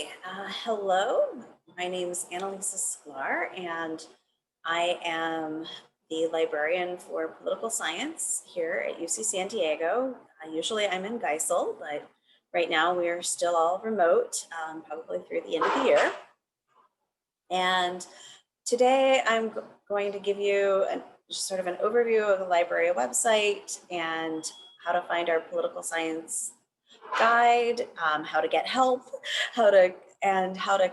Okay, hello. My name is Annalisa Sklar, and I am the librarian for political science here at UC San Diego. Usually I'm in Geisel, but right now we are still all remote, probably through the end of the year. And today I'm going to give you sort of an overview of the library website and how to find our political science guide, how to get help, how to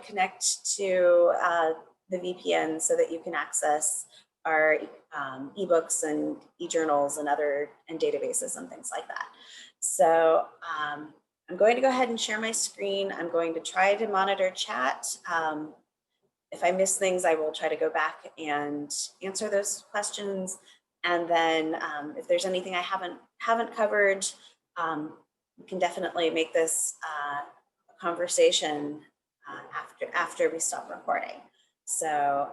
connect to the VPN so that you can access our ebooks and e-journals and other databases and things like that. So I'm going to go ahead and share my screen. I'm going to try to monitor chat. If I miss things, I will try to go back and answer those questions. And then if there's anything I haven't covered, we can definitely make this a conversation after we stop recording. So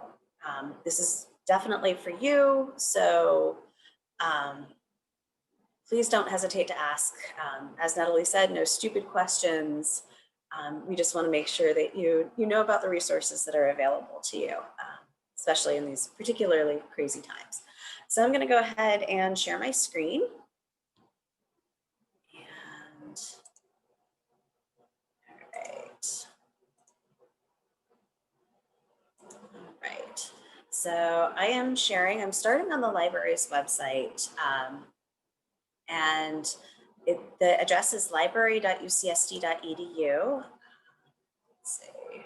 this is definitely for you. So please don't hesitate to ask. As Natalie said, no stupid questions. We just want to make sure that you know about the resources that are available to you, especially in these particularly crazy times. So I'm going to go ahead and share my screen. And all right. So I am sharing, I'm starting on the library's website, and the address is library.ucsd.edu. Let's see.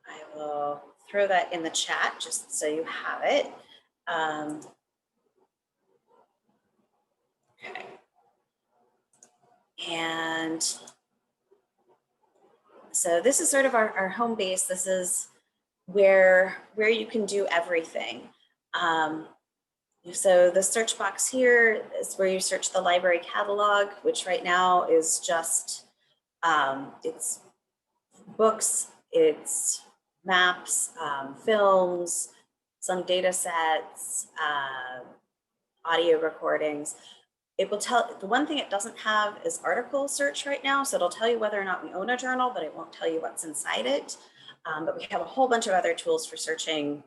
I will throw that in the chat just so you have it. Okay. And so this is sort of our home base. This is where you can do everything. So the search box here is where you search the library catalog, which right now is just, it's books, it's maps, films, some data sets, audio recordings. It will tell, the one thing it doesn't have is article search right now. So it'll tell you whether or not we own a journal, but it won't tell you what's inside it. But we have a whole bunch of other tools for searching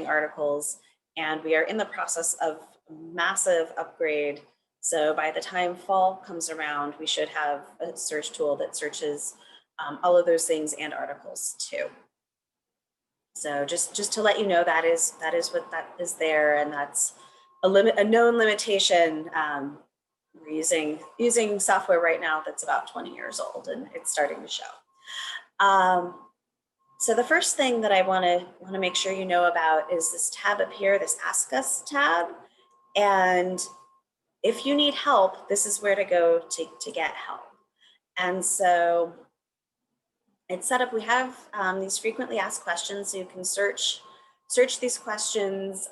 articles. And we are in the process of a massive upgrade. So by the time fall comes around, we should have a search tool that searches all of those things and articles too. So just to let you know, that is what that is there, and that's a known limitation. We're using software right now that's about 20 years old, and it's starting to show. So the first thing that I want to make sure you know about is this tab up here, this Ask Us tab. And if you need help, this is where to go to get help. And so it's set up, we have these frequently asked questions, so you can search these questions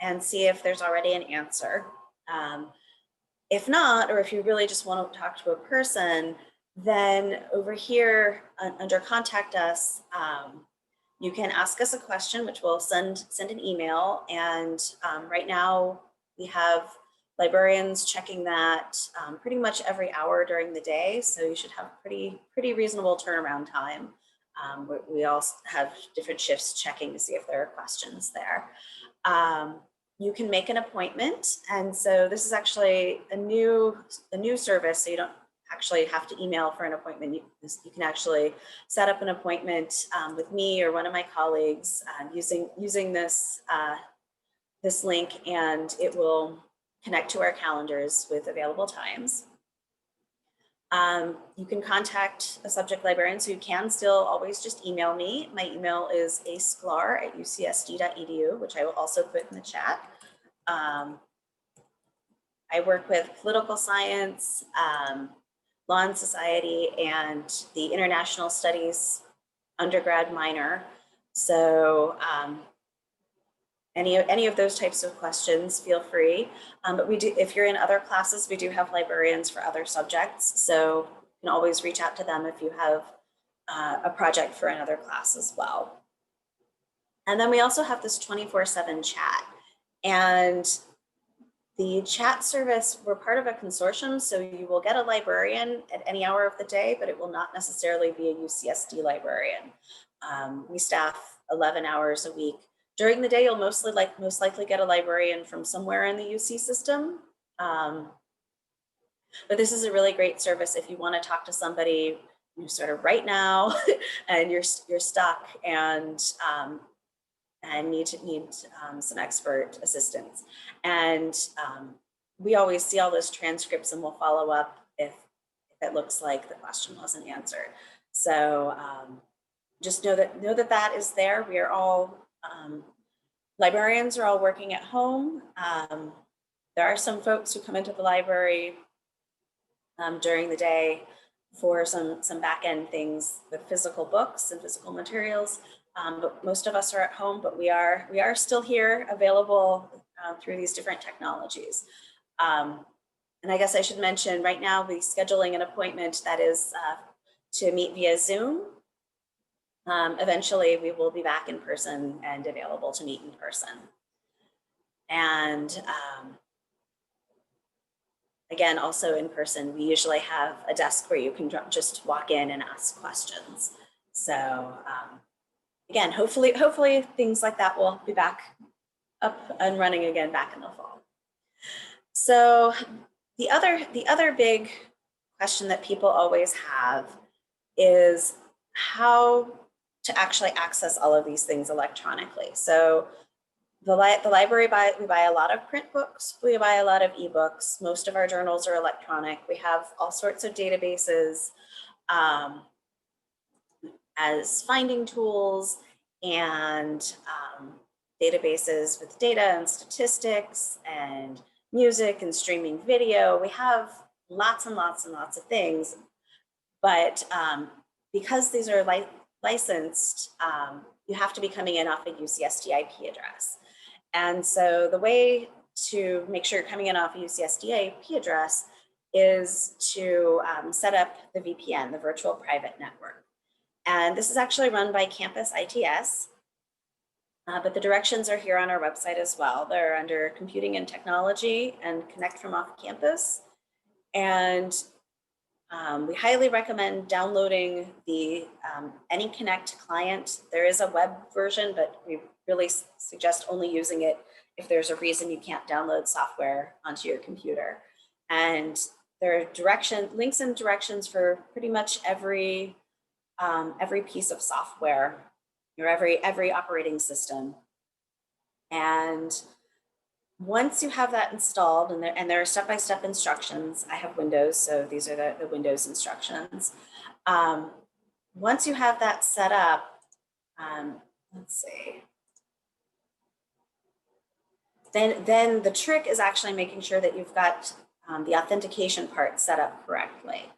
and see if there's already an answer. If not, or if you really just want to talk to a person, then over here under Contact Us, you can ask us a question, which will send an email. And right now we have librarians checking that pretty much every hour during the day. So you should have pretty reasonable turnaround time. We also have different shifts checking to see if there are questions there. You can make an appointment. And so this is actually a new service. So you don't actually have to email for an appointment. You can actually set up an appointment with me or one of my colleagues using this link, and it will connect to our calendars with available times. You can contact a subject librarian, so you can still always just email me. My email is asklar@ucsd.edu, which I will also put in the chat. I work with political science, law and society, and the international studies undergrad minor. So any of those types of questions, feel free. But we do, if you're in other classes, we do have librarians for other subjects. So you can always reach out to them if you have a project for another class as well. And then we also have this 24/7 chat. And The chat service, we're part of a consortium, so you will get a librarian at any hour of the day, but it will not necessarily be a UCSD librarian. We staff 11 hours a week. During the day, you'll most likely get a librarian from somewhere in the UC system. But this is a really great service if you want to talk to somebody sort of right now and you're stuck and need some expert assistance. And we always see all those transcripts and we'll follow up if it looks like the question wasn't answered. So just know that that is there. We are all, librarians are all working at home. There are some folks who come into the library during the day for some back-end things with physical books and physical materials. But most of us are at home, but we are still here, available through these different technologies. And I guess I should mention right now, we're scheduling an appointment that is to meet via Zoom. Eventually, we will be back in person and available to meet in person. And again, also in person, we usually have a desk where you can just walk in and ask questions. So again, hopefully things like that will be back up and running again back in the fall. So the other big question that people always have is how to actually access all of these things electronically. So the library, we buy a lot of print books, we buy a lot of ebooks. Most of our journals are electronic. We have all sorts of databases as finding tools and databases with data and statistics and music and streaming video. We have lots and lots and lots of things, but because these are licensed, you have to be coming in off a UCSD IP address. And so the way to make sure you're coming in off a UCSD IP address is to set up the VPN, the Virtual Private Network. And this is actually run by Campus ITS, but the directions are here on our website as well. They're under Computing and Technology and Connect from Off Campus. And we highly recommend downloading the AnyConnect client. There is a web version, but we really suggest only using it if there's a reason you can't download software onto your computer. And there are links and directions for pretty much every piece of software or every operating system. And once you have that installed, and there are step-by-step instructions, I have Windows, so these are the Windows instructions. Once you have that set up, let's see. Then the trick is actually making sure that you've got the authentication part set up correctly.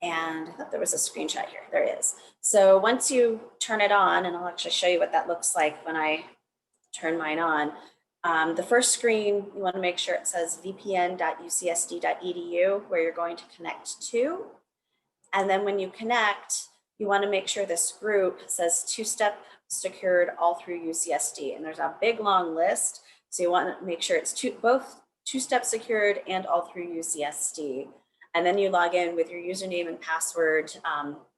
And I thought there was a screenshot here. There is. So once you turn it on, and I'll actually show you what that looks like when I turn mine on. The first screen, you want to make sure it says vpn.ucsd.edu, where you're going to connect to. And then when you connect, you want to make sure this group says two-step secured all through UCSD. And there's a big long list. So you want to make sure it's both two-step secured and all through UCSD. And then you log in with your username and password,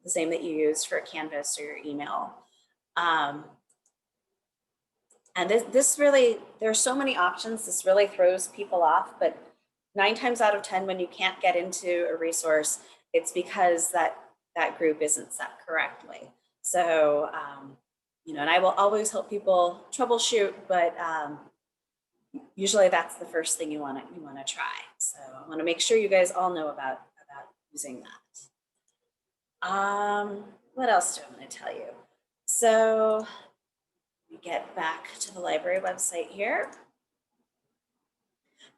the same that you use for Canvas or your email. And this really, there are so many options, this really throws people off, but 9 times out of 10, when you can't get into a resource, it's because that group isn't set correctly. So, and I will always help people troubleshoot, but usually that's the first thing you want to try. So I want to make sure you guys all know about using that. What else do I want to tell you? So we get back to the library website here.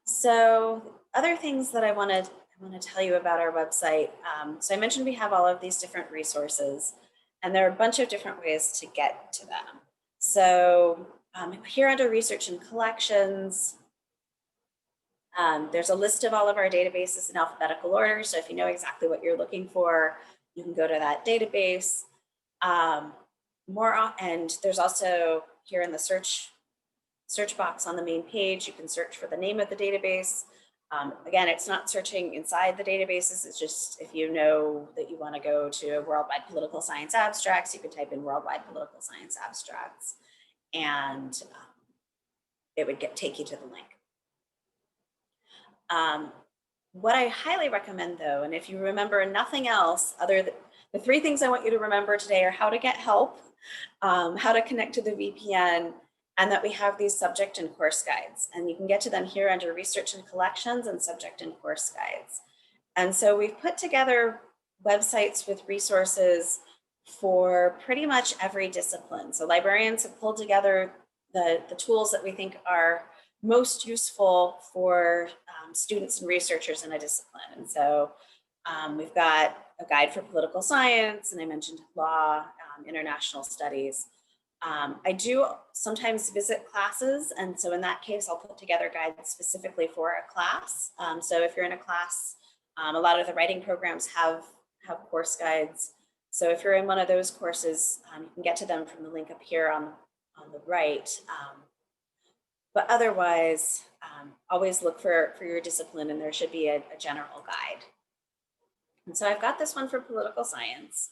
So other things that I want to tell you about our website. So I mentioned we have all of these different resources, and there are a bunch of different ways to get to them. So here under research and collections, there's a list of all of our databases in alphabetical order. So if you know exactly what you're looking for, you can go to that database. And there's also here in the search search box on the main page. You can search for the name of the database. Again, it's not searching inside the databases. It's just if you know that you want to go to worldwide political science abstracts, you could type in worldwide political science abstracts, and it would take you to the link. What I highly recommend though, and if you remember nothing else other than the 3 things I want you to remember today are how to get help, how to connect to the VPN, and that we have these subject and course guides. And you can get to them here under research and collections and subject and course guides. And so we've put together websites with resources for pretty much every discipline. So librarians have pulled together the tools that we think are most useful for students and researchers in a discipline. And so we've got a guide for political science, and I mentioned law, international studies. I do sometimes visit classes, and so in that case, I'll put together guides specifically for a class. So if you're in a class, a lot of the writing programs have course guides. So if you're in one of those courses, you can get to them from the link up here on the right. But otherwise, always look for your discipline, and there should be a general guide. And so I've got this one for political science,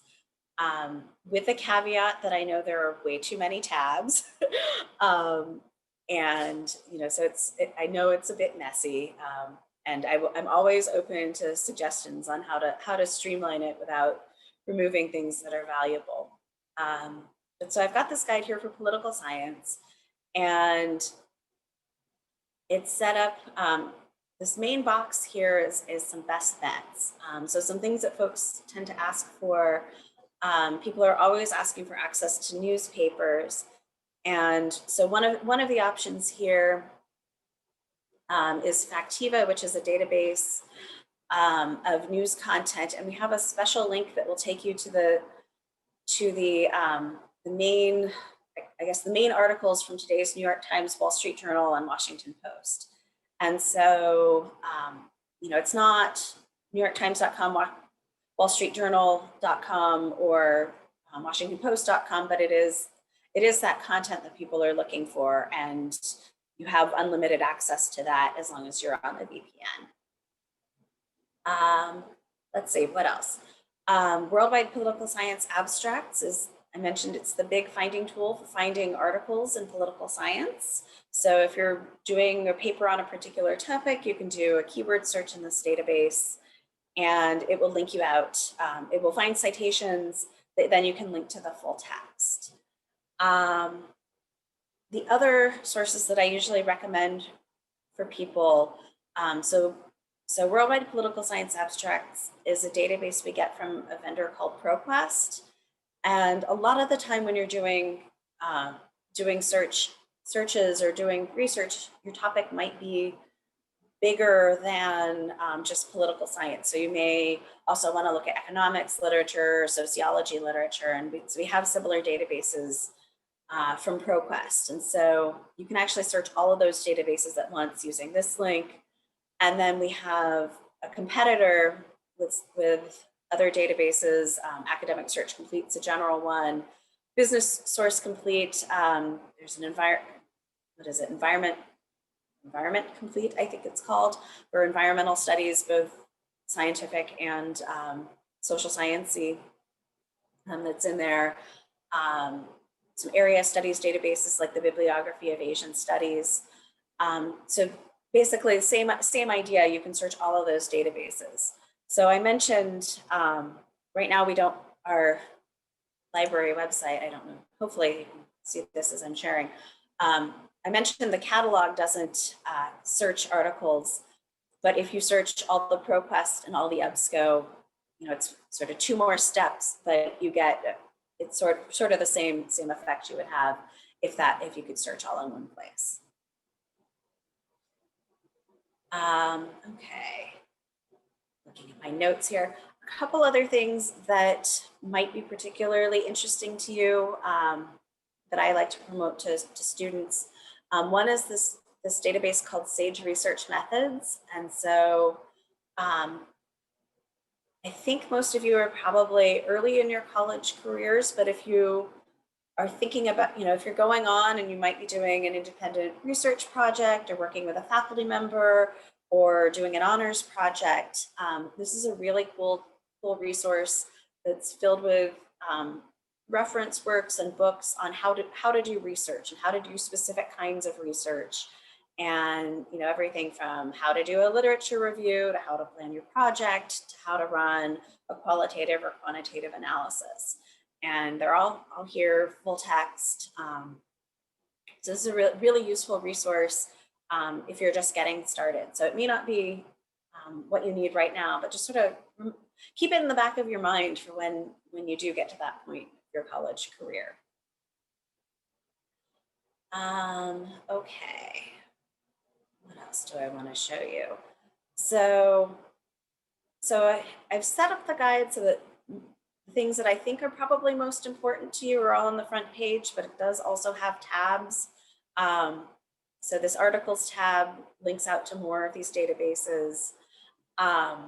with the caveat that I know there are way too many tabs. And, so I know it's a bit messy, and I'm always open to suggestions on how to streamline it without removing things that are valuable. But so I've got this guide here for political science, and it's set up, this main box here is some best bets. So some things that folks tend to ask for. People are always asking for access to newspapers. And so one of the options here is Factiva, which is a database of news content. And we have a special link that will take you to the main, I guess, the main articles from today's New York Times, Wall Street Journal, and Washington Post. And so, it's not NewYorkTimes.com, WallStreetJournal.com, or WashingtonPost.com, but it is that content that people are looking for, and you have unlimited access to that as long as you're on the VPN. Let's see, what else? Worldwide Political Science Abstracts is, I mentioned, it's the big finding tool for finding articles in political science. So if you're doing a paper on a particular topic, you can do a keyword search in this database, and it will link you out. It will find citations that then you can link to the full text. The other sources that I usually recommend for people, so Worldwide Political Science Abstracts is a database we get from a vendor called ProQuest. And a lot of the time when you're doing searches or doing research, your topic might be bigger than just political science. So you may also want to look at economics literature, sociology literature, and we have similar databases from ProQuest. And so you can actually search all of those databases at once using this link. And then we have a competitor with other databases. Academic Search Complete's a general one. Business Source Complete, there's an Environment Complete, I think it's called, for environmental studies, both scientific and social sciencey, that's in there. Some area studies databases like the Bibliography of Asian Studies. So basically the same idea, you can search all of those databases. So I mentioned, right now our library website, I don't know, hopefully you can see this as I'm sharing. I mentioned the catalog doesn't search articles, but if you search all the ProQuest and all the EBSCO, it's sort of 2 more steps, but you get, it's sort of the same effect you would have if you could search all in one place. Okay, looking at my notes here. A couple other things that might be particularly interesting to you that I like to promote to students. One is this database called Sage Research Methods. And so I think most of you are probably early in your college careers, but if you are thinking about, if you're going on and you might be doing an independent research project or working with a faculty member or doing an honors project, this is a really cool resource that's filled with reference works and books on how to do research and how to do specific kinds of research. And everything from how to do a literature review to how to plan your project to how to run a qualitative or quantitative analysis. And they're all here, full text. So this is a really useful resource if you're just getting started. So it may not be what you need right now, but just sort of keep it in the back of your mind for when you do get to that point of your college career. Okay. What else do I want to show you? So I've set up the guide so that the things that I think are probably most important to you are all on the front page, but it does also have tabs. So this articles tab links out to more of these databases. I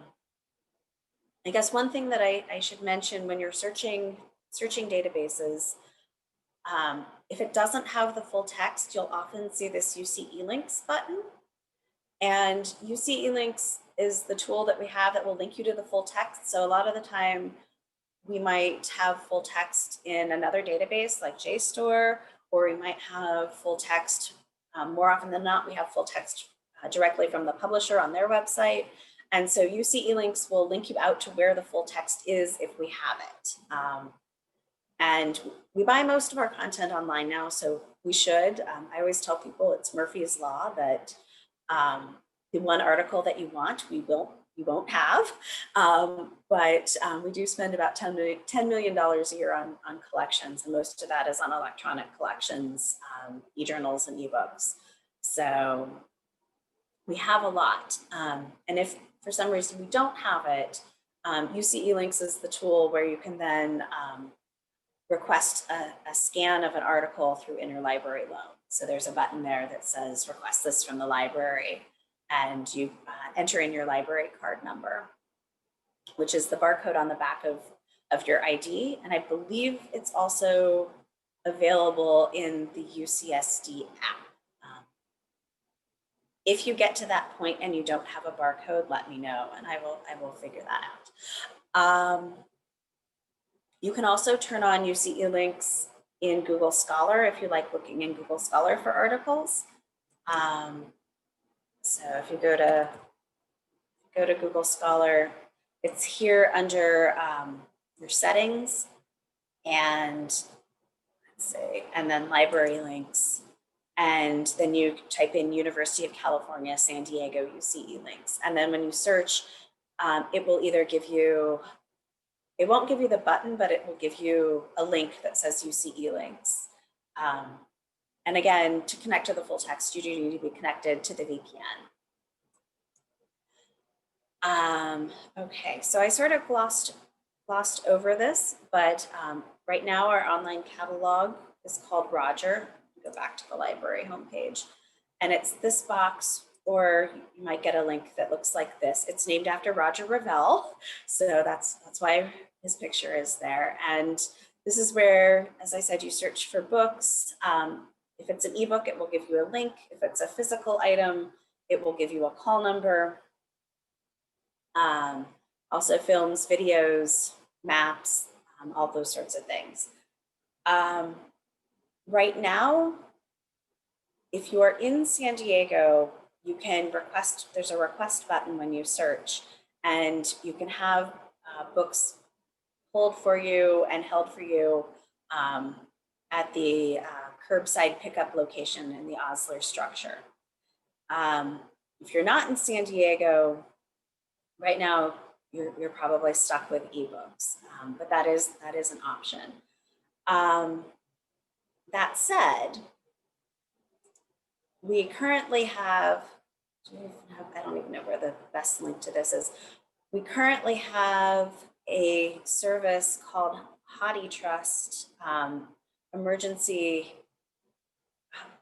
guess one thing that I should mention when you're searching databases, if it doesn't have the full text, you'll often see this UC eLinks button. And UC eLinks is the tool that we have that will link you to the full text. So a lot of the time, we might have full text in another database like JSTOR, or we might have full text, more often than not, we have full text directly from the publisher on their website. And so UC eLinks will link you out to where the full text is if we have it. And we buy most of our content online now, so we should. I always tell people it's Murphy's Law that the one article that you want, you won't have, but we do spend about $10 million a year on collections, and most of that is on electronic collections, e-journals and ebooks. So we have a lot, and if for some reason we don't have it, UC eLinks is the tool where you can then request a scan of an article through interlibrary loan. So there's a button there that says request this from the library, and you enter in your library card number, which is the barcode on the back of your ID. And I believe it's also available in the UCSD app. If you get to that point and you don't have a barcode, let me know and I will figure that out. You can also turn on UC eLinks in Google Scholar if you like looking in Google Scholar for articles. So if you go to Google Scholar, it's here under your settings, and let's see, and then library links, and then you type in University of California, San Diego, UC eLinks, and then when you search, it will either give you, it won't give you the button, but it will give you a link that says UC eLinks. And again, to connect to the full text, you do need to be connected to the VPN. Okay, so I sort of glossed over this, but right now our online catalog is called Roger. Go back to the library homepage, and it's this box, or you might get a link that looks like this. It's named after Roger Revelle, so that's why his picture is there. And this is where, as I said, you search for books. If it's an ebook, it will give you a link. If it's a physical item, it will give you a call number. Also films, videos, maps, all those sorts of things. Right now, if you are in San Diego, you can request, there's a request button when you search, and you can have books pulled for you and held for you at the curbside pickup location in the Osler structure. If you're not in San Diego, right now, you're probably stuck with ebooks, but that is an option. That said, we currently have, I don't even know where the best link to this is. We currently have a service called HathiTrust Emergency,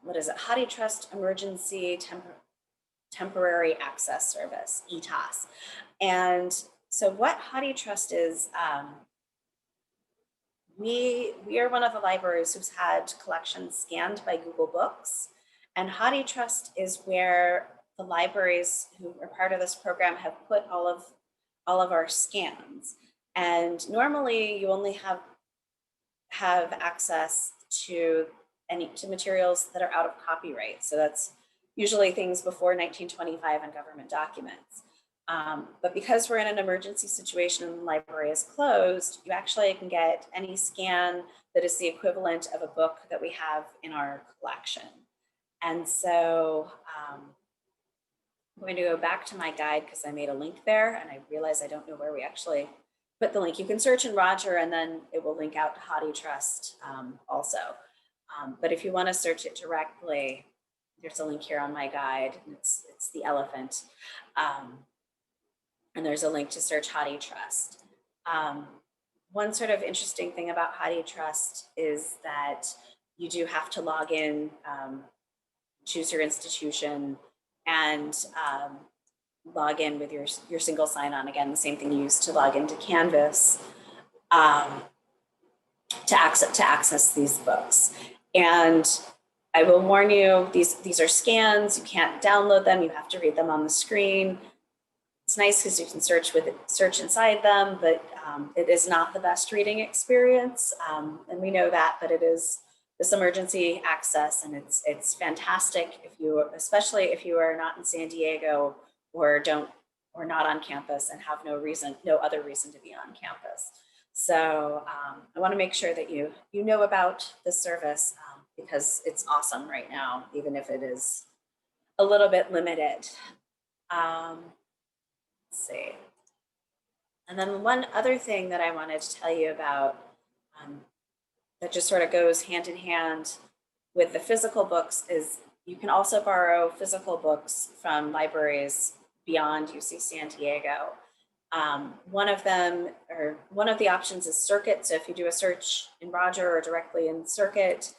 what is it? HathiTrust Emergency Temporary Access Service, ETAS. And so what HathiTrust is, we are one of the libraries who's had collections scanned by Google Books, and HathiTrust is where the libraries who are part of this program have put all of our scans. And normally you only have access to materials that are out of copyright. So that's usually things before 1925 and government documents. But because we're in an emergency situation and the library is closed, you actually can get any scan that is the equivalent of a book that we have in our collection. And so I'm going to go back to my guide because I made a link there and I realize I don't know where we actually put the link. You can search in Roger and then it will link out to HathiTrust also. But if you want to search it directly, there's a link here on my guide, and it's the elephant. And there's a link to search HathiTrust. One sort of interesting thing about HathiTrust is that you do have to log in, choose your institution, and log in with your single sign-on. Again, the same thing you use to log into Canvas to access these books. And I will warn you, these are scans. You can't download them. You have to read them on the screen. It's nice because you can search inside them, but it is not the best reading experience, and we know that. But it is this emergency access, and it's fantastic especially if you are not in San Diego or not on campus and have no other reason to be on campus. So I want to make sure that you know about this service because it's awesome right now, even if it is a little bit limited. Let's see. And then one other thing that I wanted to tell you about that just sort of goes hand in hand with the physical books is you can also borrow physical books from libraries beyond UC San Diego. One of the options is Circuit. So if you do a search in Roger or directly in Circuit,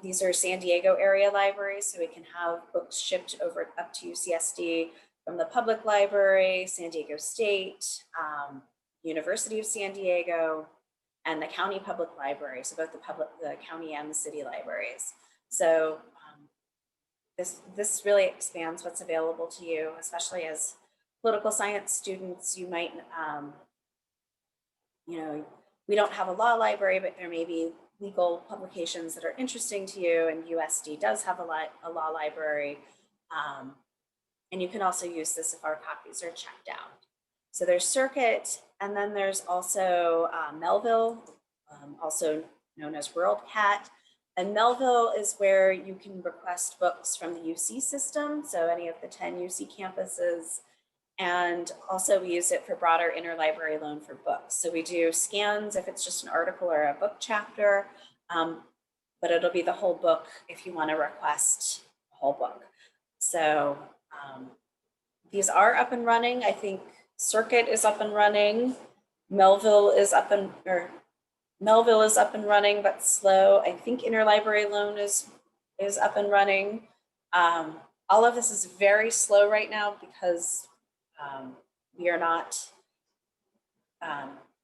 these are San Diego area libraries. So we can have books shipped over up to UCSD from the public library, San Diego State, University of San Diego, and the county public library. So both the county and the city libraries. So this really expands what's available to you, especially as political science students. You might, we don't have a law library, but there may be legal publications that are interesting to you, and USD does have a law library. And you can also use this if our copies are checked out. So there's Circuit, and then there's also Melville, also known as WorldCat. And Melville is where you can request books from the UC system, so any of the 10 UC campuses. And also we use it for broader interlibrary loan for books. So we do scans if it's just an article or a book chapter, but it'll be the whole book if you want to request a whole book. So these are up and running. I think Circuit is up and running. Melville is up and running, but slow. I think interlibrary loan is up and running. All of this is very slow right now because we are not,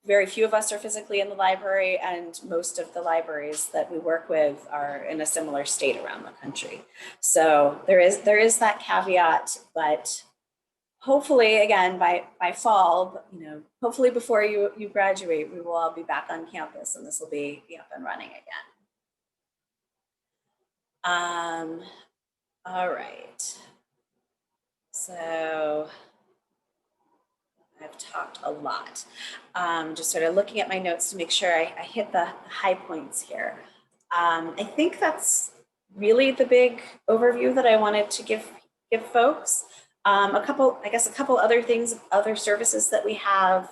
very few of us are physically in the library, and most of the libraries that we work with are in a similar state around the country. So there is that caveat, but hopefully, again, by fall, hopefully before you graduate, we will all be back on campus and this will be up and running again. All right. So I've talked a lot. Just sort of looking at my notes to make sure I hit the high points here. I think that's really the big overview that I wanted to give folks. A couple other things, other services that we have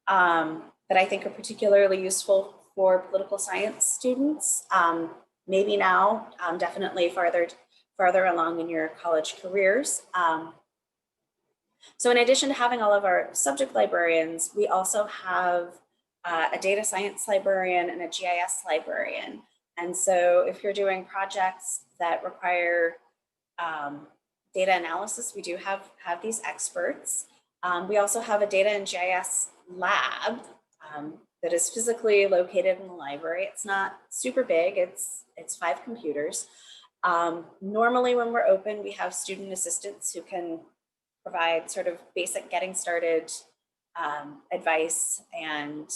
that I think are particularly useful for political science students. Maybe now, definitely farther along in your college careers. So in addition to having all of our subject librarians, we also have a data science librarian and a GIS librarian. And so if you're doing projects that require data analysis, we do have these experts. We also have a data and GIS lab that is physically located in the library. It's not super big, it's 5 computers. Normally when we're open, we have student assistants who can provide sort of basic getting started advice and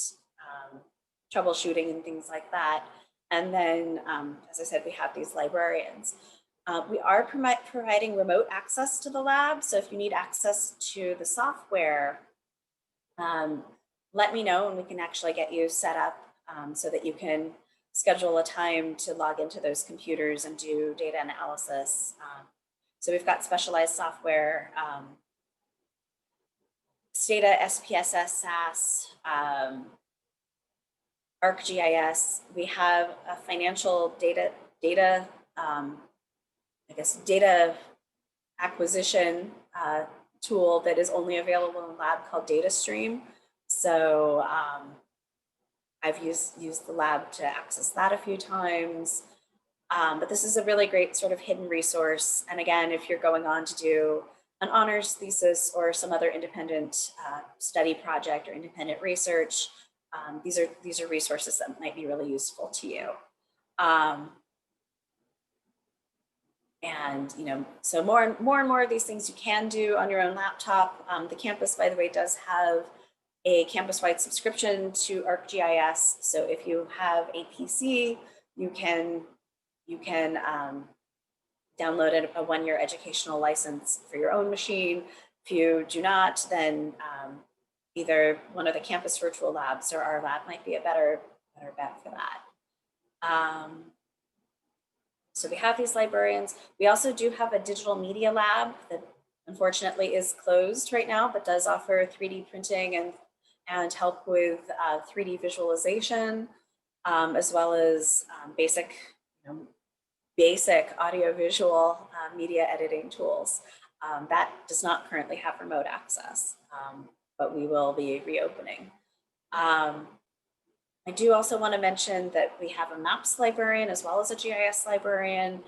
troubleshooting and things like that. And then, as I said, we have these librarians. We are providing remote access to the lab. So if you need access to the software, let me know and we can actually get you set up so that you can schedule a time to log into those computers and do data analysis. So we've got specialized software, Stata, SPSS, SAS, ArcGIS. We have a financial data acquisition tool that is only available in the lab called DataStream. So I've used the lab to access that a few times. But this is a really great sort of hidden resource. And again, if you're going on to do an honors thesis or some other independent study project or independent research, these are resources that might be really useful to you. And so more and more of these things you can do on your own laptop. The campus, by the way, does have a campus-wide subscription to ArcGIS. So if you have a PC, you can download a 1-year educational license for your own machine. If you do not, then either one of the campus virtual labs or our lab might be a better bet for that. So we have these librarians. We also do have a digital media lab that unfortunately is closed right now, but does offer 3D printing and help with 3D visualization, as well as basic audiovisual media editing tools. That does not currently have remote access, but we will be reopening. I do also want to mention that we have a MAPS librarian as well as a GIS librarian,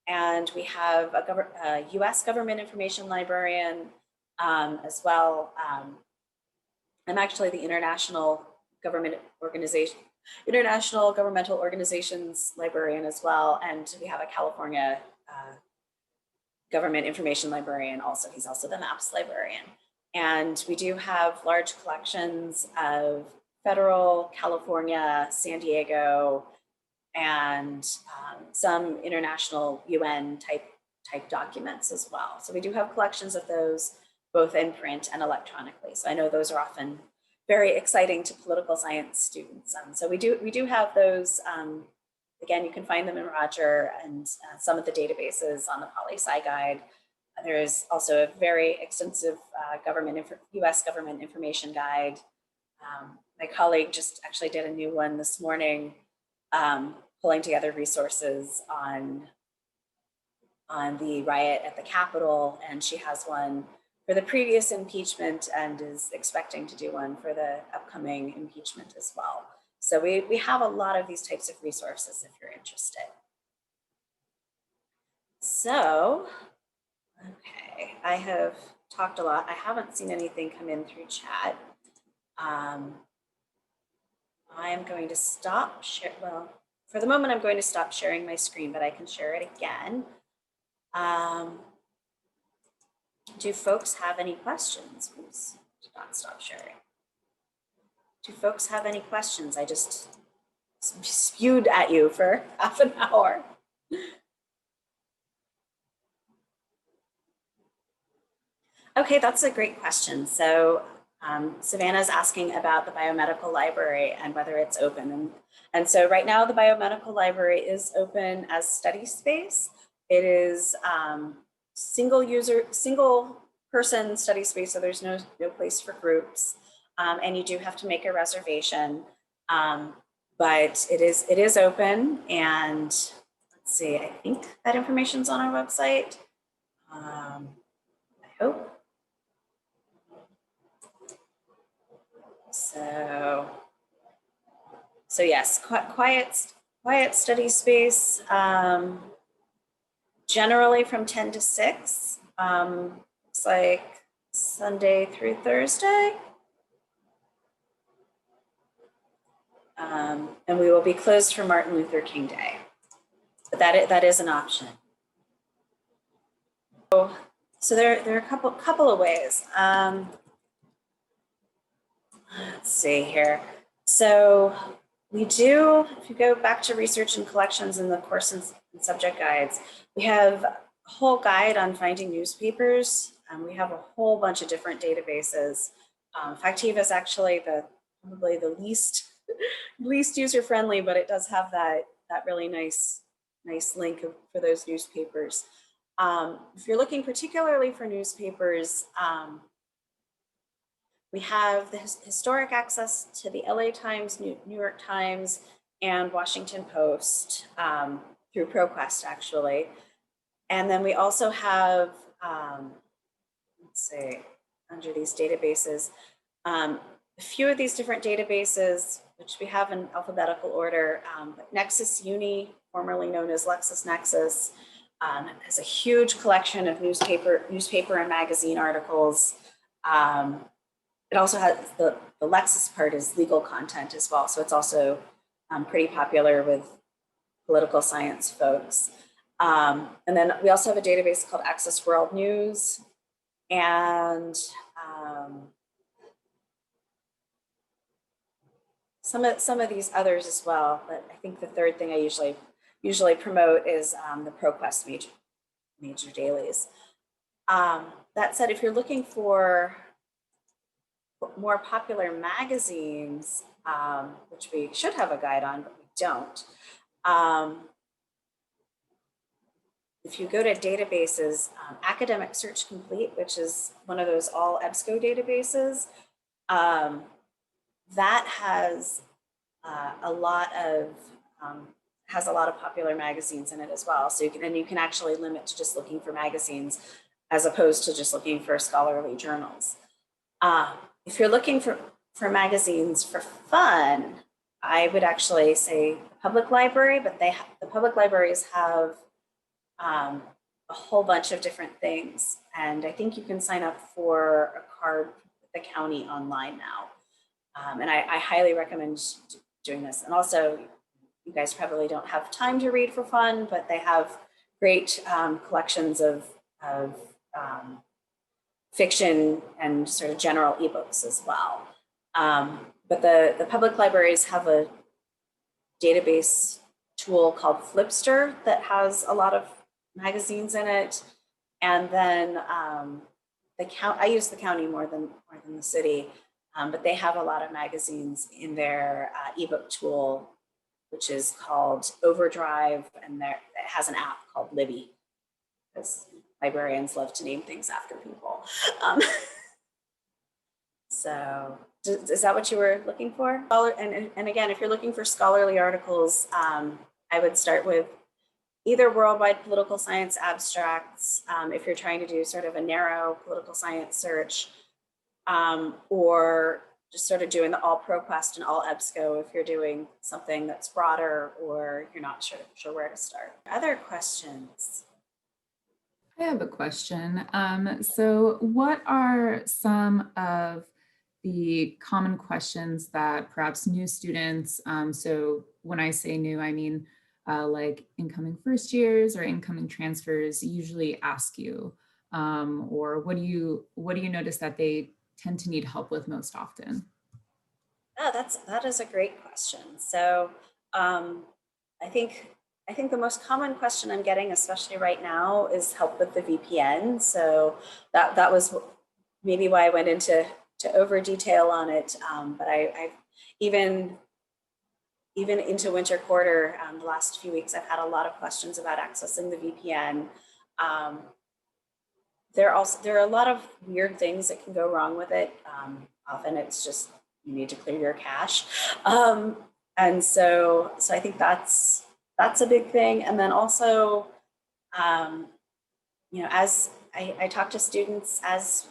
and we have a US government information librarian as well. I'm actually the International Governmental Organizations librarian as well, and we have a California government information librarian also. He's also the MAPS librarian. And we do have large collections of federal, California, San Diego, and some international UN type documents as well. So we do have collections of those both in print and electronically. So I know those are often very exciting to political science students. So we do have those. Again, you can find them in Roger and some of the databases on the Poli-Sci Guide. There is also a very extensive US government information guide. My colleague just actually did a new one this morning, pulling together resources on the riot at the Capitol, and she has one for the previous impeachment and is expecting to do one for the upcoming impeachment as well. So we have a lot of these types of resources if you're interested. So, okay, I have talked a lot. I haven't seen anything come in through chat. I'm going to stop sharing. Well, for the moment, I'm going to stop sharing my screen, but I can share it again. Do folks have any questions? Oops, did not stop sharing. Do folks have any questions? I just spewed at you for half an hour. Okay, that's a great question. So Savannah's asking about the Biomedical Library and whether it's open. And so right now the Biomedical Library is open as study space. It is single person study space, so there's no place for groups. And you do have to make a reservation, but it is open. And let's see, I think that information's on our website. I hope. So yes, quiet study space, generally from 10 to 6. It's like Sunday through Thursday. And we will be closed for Martin Luther King Day. But that is an option. So there are a couple of ways. Let's see here. So we do, if you go back to research and collections in the course and subject guides, we have a whole guide on finding newspapers. We have a whole bunch of different databases. Factiva is actually probably the least user-friendly, but it does have that really nice link for those newspapers. If you're looking particularly for newspapers, we have the historic access to the LA Times, New York Times, and Washington Post through ProQuest, actually. And then we also have, let's see, under these databases, a few of these different databases, which we have in alphabetical order. Nexus Uni, formerly known as LexisNexis, has a huge collection of newspaper and magazine articles. It also has the Lexis part is legal content as well. So it's also pretty popular with political science folks. And then we also have a database called Access World News, and some of these others as well. But I think the third thing I usually promote is the ProQuest major dailies. That said, if you're looking for more popular magazines, which we should have a guide on, but we don't. If you go to databases, Academic Search Complete, which is one of those all EBSCO databases, that has a lot of popular magazines in it as well. So you can actually limit to just looking for magazines as opposed to just looking for scholarly journals. If you're looking for magazines for fun, I would actually say public library, but the public libraries have a whole bunch of different things. And I think you can sign up for a card with the county online now. And I highly recommend doing this. And also, you guys probably don't have time to read for fun, but they have great collections of fiction and sort of general ebooks as well. But the public libraries have a database tool called Flipster that has a lot of magazines in it. And then I use the county more than the city, but they have a lot of magazines in their ebook tool, which is called Overdrive, and it has an app called Libby, because librarians love to name things after people. So is that what you were looking for? And again, if you're looking for scholarly articles, I would start with either worldwide political science abstracts, if you're trying to do sort of a narrow political science search, or just sort of doing the all ProQuest and all EBSCO if you're doing something that's broader or you're not sure where to start. Other questions? I have a question. So what are some of the common questions that perhaps new students, so when I say new, I mean like incoming first years or incoming transfers usually ask you, or what do you notice that they tend to need help with most often? Oh, that is a great question. So I think the most common question I'm getting, especially right now, is help with the VPN. So that was maybe why I went into over detail on it. But I even into winter quarter, the last few weeks, I've had a lot of questions about accessing the VPN. There are a lot of weird things that can go wrong with it. Often it's just you need to clear your cache, and so I think that's a big thing. And then also, as I talk to students as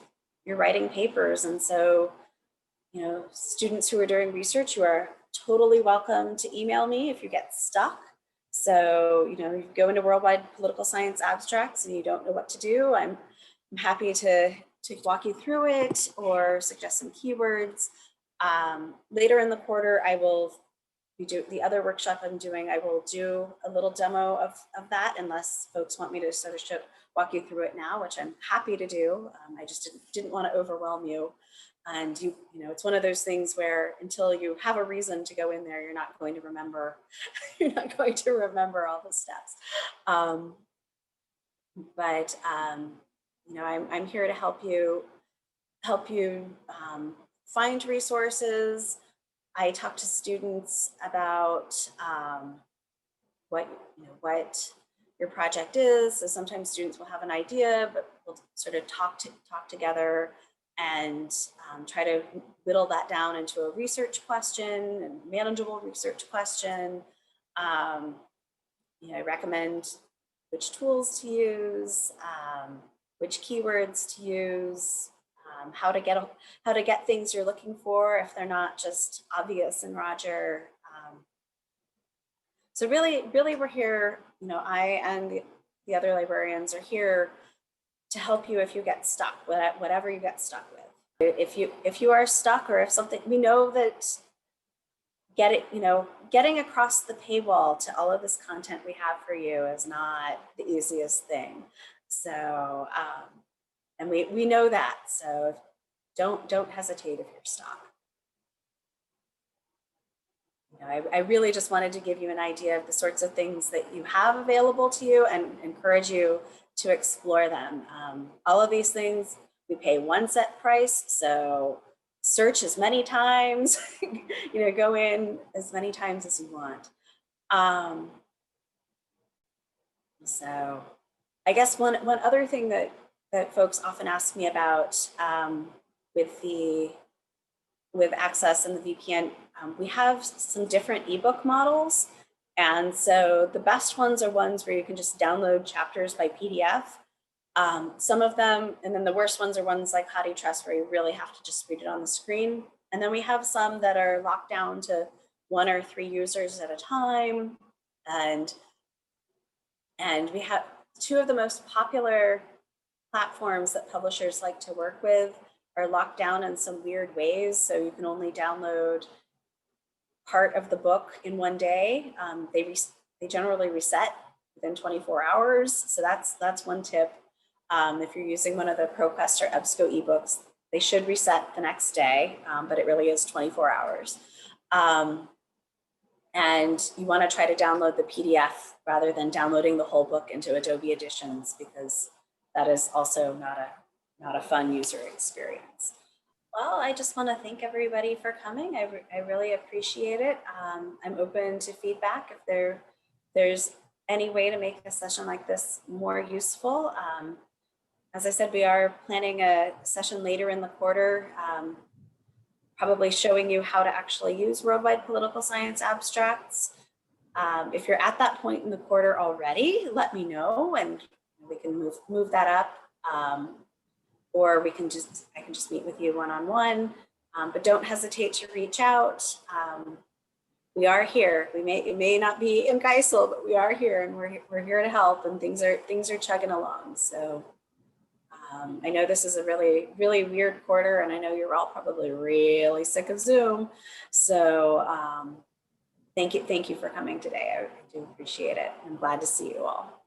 you're writing papers, and so students who are doing research, you are totally welcome to email me if you get stuck. So you go into worldwide political science abstracts and you don't know what to do. I'm happy to walk you through it or suggest some keywords. Later in the quarter, I will we do the other workshop I'm doing, I will do a little demo of that, unless folks want me to sort of walk you through it now, which I'm happy to do. I just didn't want to overwhelm you. And you know, it's one of those things where until you have a reason to go in there, you're not going to remember, you're not going to remember all the steps. But you know, I'm here to help you find resources. I talk to students about what your project is. So sometimes students will have an idea, but we'll sort of talk together and try to whittle that down into a research question and manageable research question. You know, I recommend which tools to use, which keywords to use, how to get things you're looking for if they're not just obvious in Roger. So really, we're here, you know, I and the other librarians are here to help you if you get stuck, whatever you get stuck with. If you are stuck, or if something, we know that getting across the paywall to all of this content we have for you is not the easiest thing. So, and we know that, so don't hesitate if you're stuck. You know, I really just wanted to give you an idea of the sorts of things that you have available to you and encourage you to explore them. All of these things, we pay one set price, so search as many times, you know, go in as many times as you want. So I guess one other thing that folks often ask me about with Access and the VPN, we have some different ebook models. And so the best ones are ones where you can just download chapters by PDF. Some of them, and then the worst ones are ones like HathiTrust, where you really have to just read it on the screen. And then we have some that are locked down to 1 or 3 users at a time. And we have 2 of the most popular platforms that publishers like to work with are locked down in some weird ways. So you can only download part of the book in one day. They generally reset within 24 hours. So that's one tip. If you're using one of the ProQuest or EBSCO ebooks, they should reset the next day, but it really is 24 hours. And you want to try to download the PDF rather than downloading the whole book into Adobe Editions, because that is also not a fun user experience. Well, I just want to thank everybody for coming. I really appreciate it. I'm open to feedback if there's any way to make a session like this more useful. As I said, we are planning a session later in the quarter, probably showing you how to actually use worldwide political science abstracts. If you're at that point in the quarter already, let me know and we can move that up. Or I can just meet with you one-on-one, but don't hesitate to reach out. We are here. It may not be in Geisel, but we are here, and we're here to help, and things are chugging along. So I know this is a really, really weird quarter, and I know you're all probably really sick of Zoom. So thank you for coming today. I do appreciate it. I'm glad to see you all.